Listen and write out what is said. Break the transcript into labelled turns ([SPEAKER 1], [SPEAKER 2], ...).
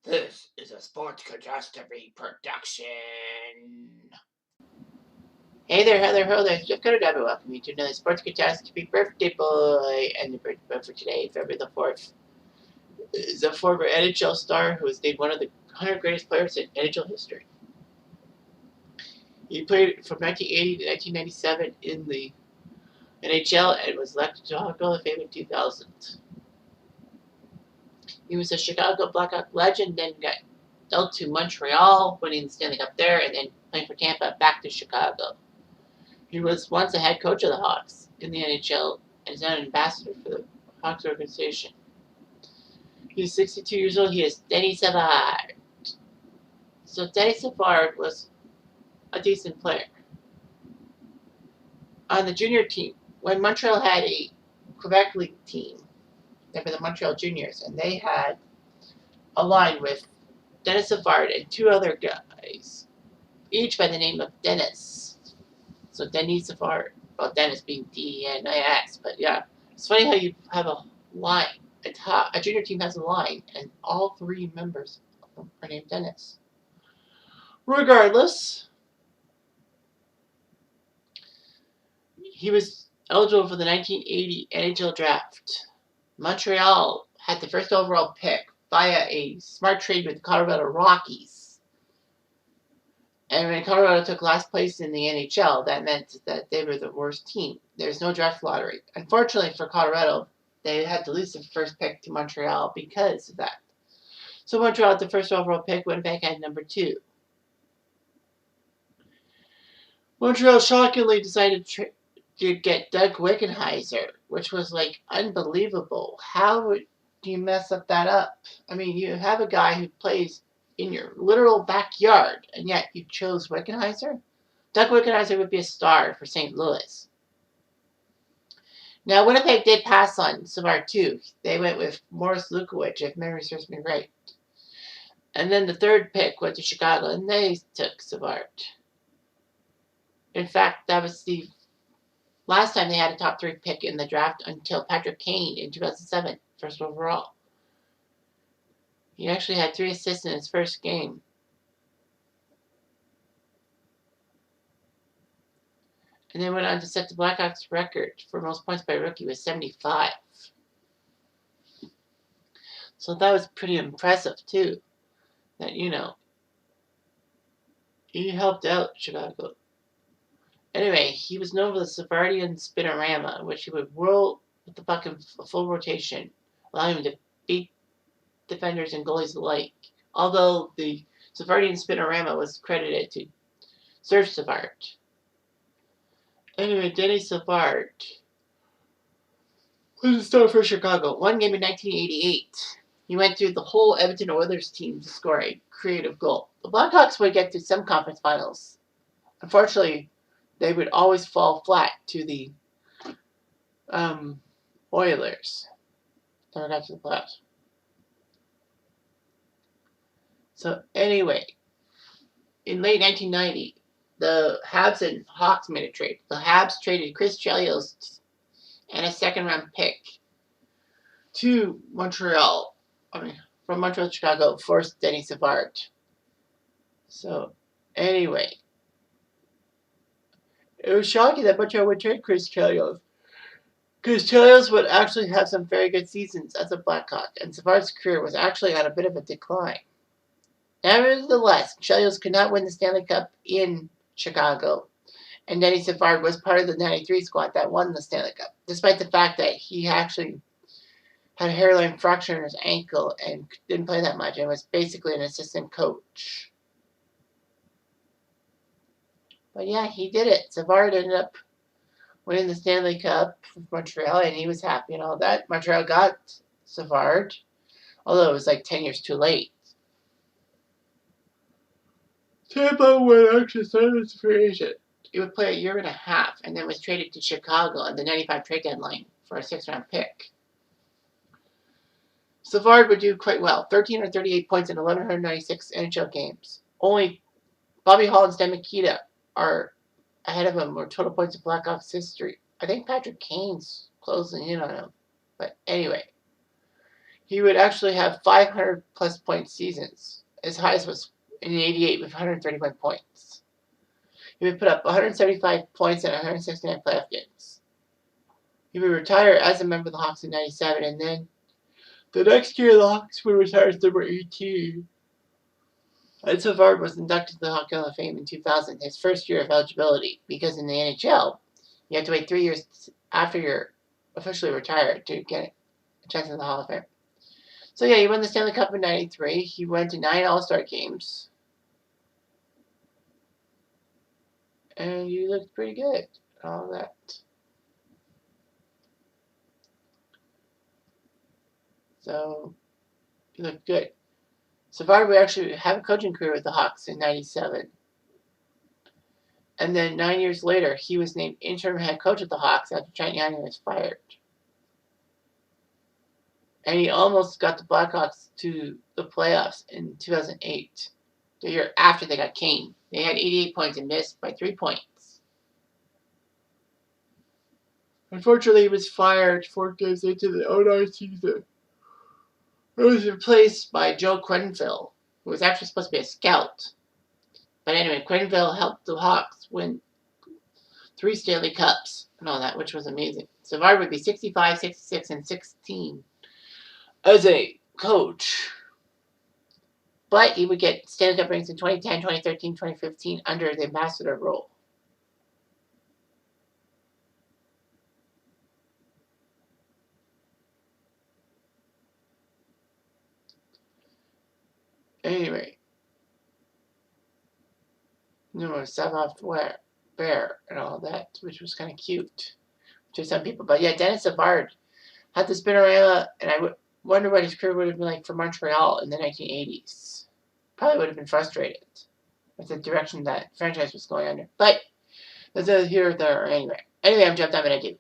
[SPEAKER 1] This is a Sports Catastrophe production. Hey there, Heather, ho there. Jeff Cutter, and welcome you to another Sports Catastrophe birthday boy. And the birthday boy for today, February the 4th, is a former NHL star who was named one of the 100 greatest players in NHL history. He played from 1980 to 1997 in the NHL and was elected to Hall of Fame in 2000. He was a Chicago Blackhawk legend, then got dealt to Montreal, winning the Stanley Cup there, and then playing for Tampa, back to Chicago. He was once the head coach of the Hawks in the NHL and is now an ambassador for the Hawks organization. He's 62 years old. He is Denis Savard. So Denis Savard was a decent player. On the junior team, when Montreal had a Quebec League team, they were the Montreal Juniors, and they had a line with Denis Savard and two other guys, each by the name of Denis. So Denis Savard, well, Denis being D-E-N-I-S, but yeah, it's funny how you have a line. A junior team has a line, and all three members are named Denis. Regardless, he was eligible for the 1980 NHL draft. Montreal had the first overall pick via a smart trade with the Colorado Rockies. And when Colorado took last place in the NHL, that meant that they were the worst team. There's no draft lottery. Unfortunately for Colorado, they had to lose the first pick to Montreal because of that. So Montreal had the first overall pick, Winnipeg had number 2. Montreal shockingly decided to get Doug Wickenheiser, which was like unbelievable. How do you mess up that up? I mean, you have a guy who plays in your literal backyard, and yet you chose Wickenheiser? Doug Wickenheiser would be a star for St. Louis. Now, Winnipeg did pass on Savard too. They went with Morris Lukowich, if memory serves me right. And then the third pick went to Chicago, and they took Savard. In fact, that was the last time they had a top 3 pick in the draft until Patrick Kane in 2007, first overall. He actually had 3 assists in his first game. And then went on to set the Blackhawks record for most points by rookie with 75. So that was pretty impressive, too. That, he helped out Chicago. Anyway, he was known for the Savardian Spinorama, in which he would whirl with the puck in full rotation, allowing him to beat defenders and goalies alike. Although the Savardian Spinorama was credited to Serge Savard. Anyway, Denis Savard was a star for Chicago. One game in 1988. He went through the whole Edmonton Oilers team to score a creative goal. The Blackhawks would get to some conference finals. Unfortunately, they would always fall flat to the Oilers. Never got to the playoffs. So anyway, in late 1990, the Habs and Hawks made a trade. The Habs traded Chris Chelios and a second-round pick to Montreal. From Montreal to Chicago for Denis Savard. So anyway, it was shocking that Montreal would trade Chris Chelios, because Chelios would actually have some very good seasons as a Blackhawk, and Savard's career was actually on a bit of a decline. Nevertheless, Chelios could not win the Stanley Cup in Chicago, and Denis Savard was part of the 93 squad that won the Stanley Cup, despite the fact that he actually had a hairline fracture in his ankle and didn't play that much and was basically an assistant coach. But yeah, he did it. Savard ended up winning the Stanley Cup with Montreal, and he was happy and all that. Montreal got Savard, although it was like 10 years too late. Tampa would actually sign as a free agent. He would play a year and a half and then was traded to Chicago on the 95 trade deadline for a 6th-round pick. Savard would do quite well. 1,338 points in 1,196 NHL games. Only Bobby Hall and Stan Mikita are ahead of him for total points in Blackhawks history. I think Patrick Kane's closing in on him. But anyway, he would actually have 500-plus point seasons. His highest was in '88 with 131 points. He would put up 175 points in 169 playoff games. He would retire as a member of the Hawks in '97, and then the next year the Hawks would retire as number 18. And Savard was inducted to the Hockey Hall of Fame in 2000, his first year of eligibility, because in the NHL, you have to wait 3 years after you're officially retired to get a chance in the Hall of Fame. So yeah, he won the Stanley Cup in '93. He went to 9 All-Star games. And he looked pretty good. All that. So, he looked good. Savard would actually have a coaching career with the Hawks in '97. And then 9 years later, he was named interim head coach of the Hawks after Trent Young was fired. And he almost got the Blackhawks to the playoffs in 2008, the year after they got Kane. They had 88 points and missed by 3 points. Unfortunately, he was fired 4 games into the 09 season. He was replaced by Joe Quenneville, who was actually supposed to be a scout. But anyway, Quenneville helped the Hawks win 3 Stanley Cups and all that, which was amazing. Savard would be 65, 66, and 16 as a coach. But he would get Stanley Cup rings in 2010, 2013, 2015 under the ambassador role. Anyway, Savard bear and all that, which was kind of cute to some people. But yeah, Denis Savard had the spinorama, and I wonder what his career would have been like for Montreal in the 1980s. Probably would have been frustrated with the direction that franchise was going under. But that's here or there anyway. Anyway, I'm Jeff Diamond. I do.